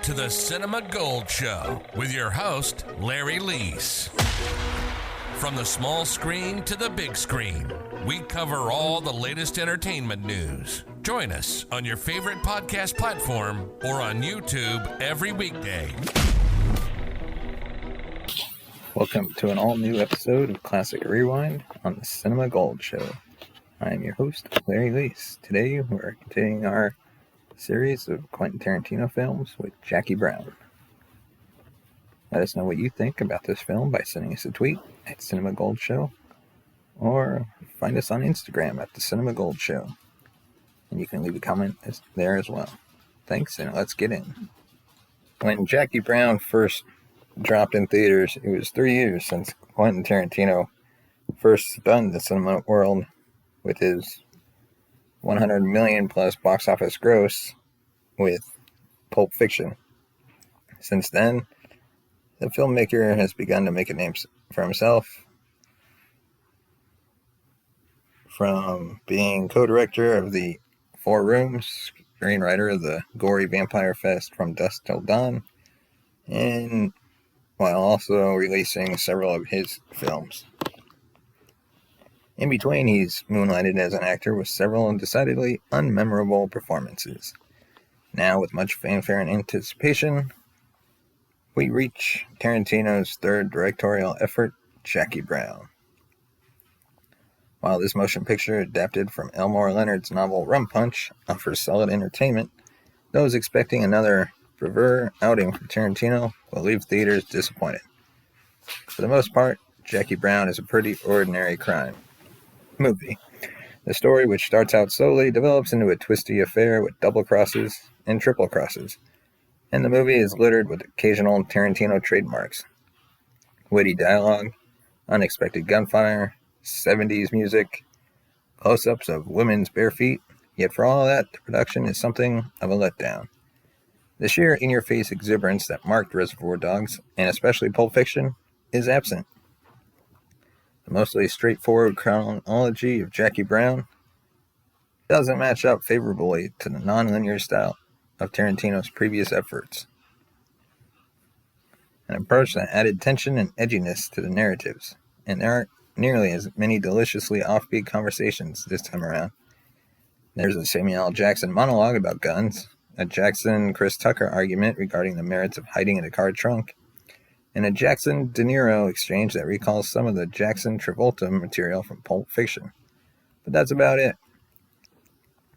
to the Cinema Gold Show with your host, Larry Leese. From the small screen to the big screen, we cover all the latest entertainment news. Join us on your favorite podcast platform or on YouTube every weekday. Welcome to an all-new episode of Classic Rewind on the Cinema Gold Show. I am your host, Larry Leese. Today we're continuing our series of Quentin Tarantino films with Jackie Brown. Let us know what you think about this film by sending us a tweet at Cinema Gold Show, or find us on Instagram at the Cinema Gold Show. And you can leave a comment there as well. Thanks, and let's get in. When Jackie Brown first dropped in theaters, it was 3 years since Quentin Tarantino first stunned the cinema world with his 100 million plus box office gross with Pulp Fiction. Since then, the filmmaker has begun to make a name for himself, from being co-director of The Four Rooms, screenwriter of the gory vampire fest From Dusk Till Dawn, and while also releasing several of his films. In between, he's moonlighted as an actor with several decidedly unmemorable performances. Now, with much fanfare and anticipation, we reach Tarantino's third directorial effort, Jackie Brown. While this motion picture, adapted from Elmore Leonard's novel Rum Punch, offers solid entertainment, those expecting another bravura outing from Tarantino will leave theaters disappointed. For the most part, Jackie Brown is a pretty ordinary crime movie. The story, which starts out slowly, develops into a twisty affair with double crosses and triple crosses, and the movie is littered with occasional Tarantino trademarks: witty dialogue, unexpected gunfire, 70s music, close-ups of women's bare feet. Yet for all that, the production is something of a letdown. The sheer in-your-face exuberance that marked Reservoir Dogs, and especially Pulp Fiction, is absent. The mostly straightforward chronology of Jackie Brown doesn't match up favorably to the non-linear style of Tarantino's previous efforts, an approach that added tension and edginess to the narratives, and there aren't nearly as many deliciously offbeat conversations this time around. There's a Samuel L. Jackson monologue about guns, a Jackson-Chris Tucker argument regarding the merits of hiding in a car trunk, and a Jackson-De Niro exchange that recalls some of the Jackson-Travolta material from Pulp Fiction. But that's about it.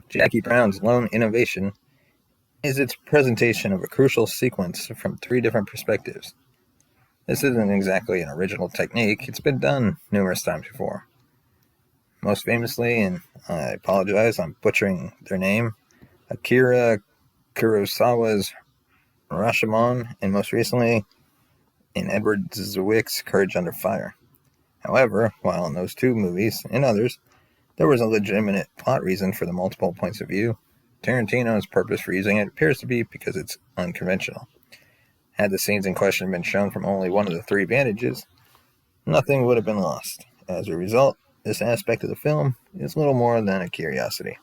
Jackie Brown's lone innovation is its presentation of a crucial sequence from three different perspectives. This isn't exactly an original technique. It's been done numerous times before. Most famously, and I apologize, I'm butchering their name, Akira Kurosawa's Rashomon, and most recently in Edward Zwick's Courage Under Fire. However, while in those two movies and others, there was a legitimate plot reason for the multiple points of view, Tarantino's purpose for using it appears to be because it's unconventional. Had the scenes in question been shown from only one of the three vantages, nothing would have been lost. As a result, this aspect of the film is little more than a curiosity.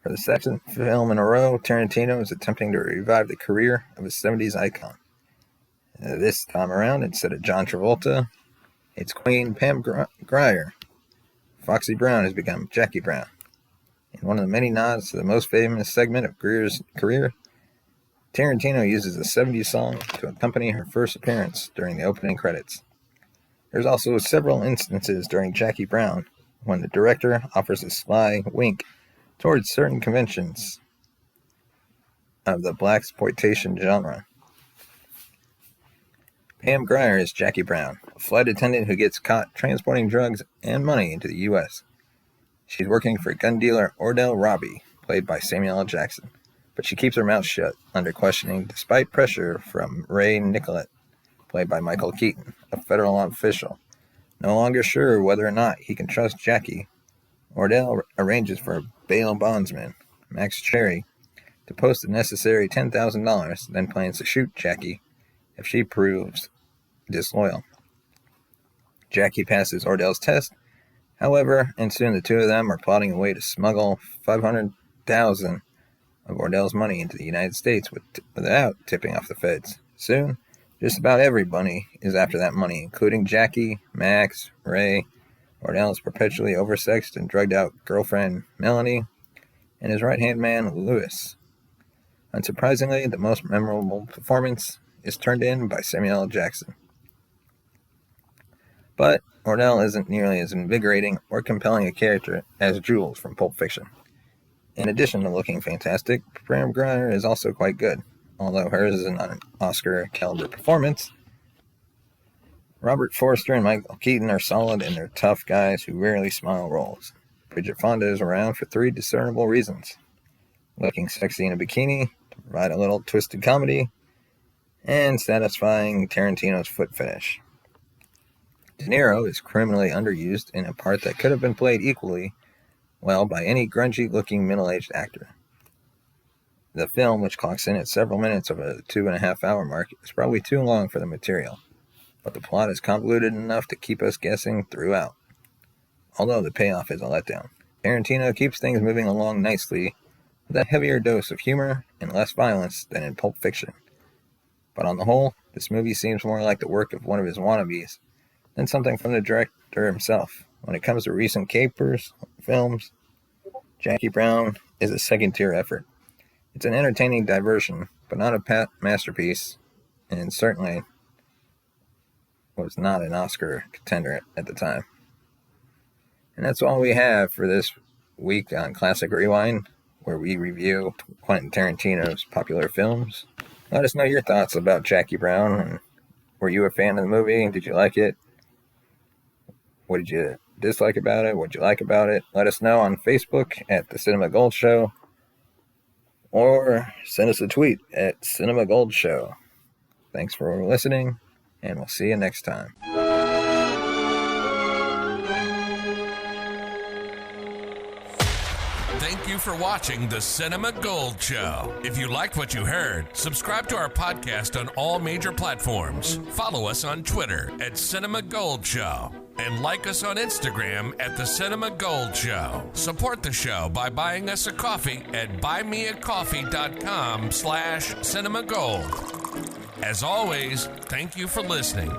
For the second film in a row, Tarantino is attempting to revive the career of a 70s icon. This time around, instead of John Travolta, it's Queen Pam Grier. Foxy Brown has become Jackie Brown. In one of the many nods to the most famous segment of Grier's career, Tarantino uses a 70s song to accompany her first appearance during the opening credits. There's also several instances during Jackie Brown when the director offers a sly wink towards certain conventions of the blaxploitation genre. Pam Grier is Jackie Brown, a flight attendant who gets caught transporting drugs and money into the U.S. She's working for gun dealer Ordell Robbie, played by Samuel L. Jackson, but she keeps her mouth shut under questioning despite pressure from Ray Nicolette, played by Michael Keaton, a federal official. No longer sure whether or not he can trust Jackie, Ordell arranges for a bail bondsman, Max Cherry, to post the necessary $10,000, then plans to shoot Jackie if she proves disloyal. Jackie passes Ordell's test, however, and soon the two of them are plotting a way to smuggle $500,000 of Ordell's money into the United States without tipping off the feds. Soon, just about everybody is after that money, including Jackie, Max, Ray, Ordell's perpetually oversexed and drugged out girlfriend, Melanie, and his right-hand man, Louis. Unsurprisingly, the most memorable performance is turned in by Samuel L. Jackson. But Ordell isn't nearly as invigorating or compelling a character as Jules from Pulp Fiction. In addition to looking fantastic, Pam Grier is also quite good, although hers is not an Oscar-caliber performance. Robert Forster and Michael Keaton are solid in their tough guys who rarely smile roles. Bridget Fonda is around for 3 discernible reasons: looking sexy in a bikini to provide a little twisted comedy, and satisfying Tarantino's foot fetish. De Niro is criminally underused in a part that could have been played equally well by any grungy-looking middle-aged actor. The film, which clocks in at several minutes over the 2.5-hour mark, is probably too long for the material, but the plot is convoluted enough to keep us guessing throughout. Although the payoff is a letdown, Tarantino keeps things moving along nicely with a heavier dose of humor and less violence than in Pulp Fiction. But on the whole, this movie seems more like the work of one of his wannabes than something from the director himself. When it comes to recent capers films, Jackie Brown is a second-tier effort. It's an entertaining diversion, but not a masterpiece, and certainly was not an Oscar contender at the time. And that's all we have for this week on Classic Rewind, where we review Quentin Tarantino's popular films. Let us know your thoughts about Jackie Brown. And were you a fan of the movie? Did you like it? What did you dislike about it? What did you like about it? Let us know on Facebook at The Cinema Gold Show, or send us a tweet at Cinema Gold Show. Thanks for listening, and we'll see you next time. Thank you for watching The Cinema Gold Show. If you liked what you heard, subscribe to our podcast on all major platforms. Follow us on Twitter at Cinema Gold Show. And like us on Instagram at The Cinema Gold Show. Support the show by buying us a coffee at buymeacoffee.com/cinemagold. As always, thank you for listening.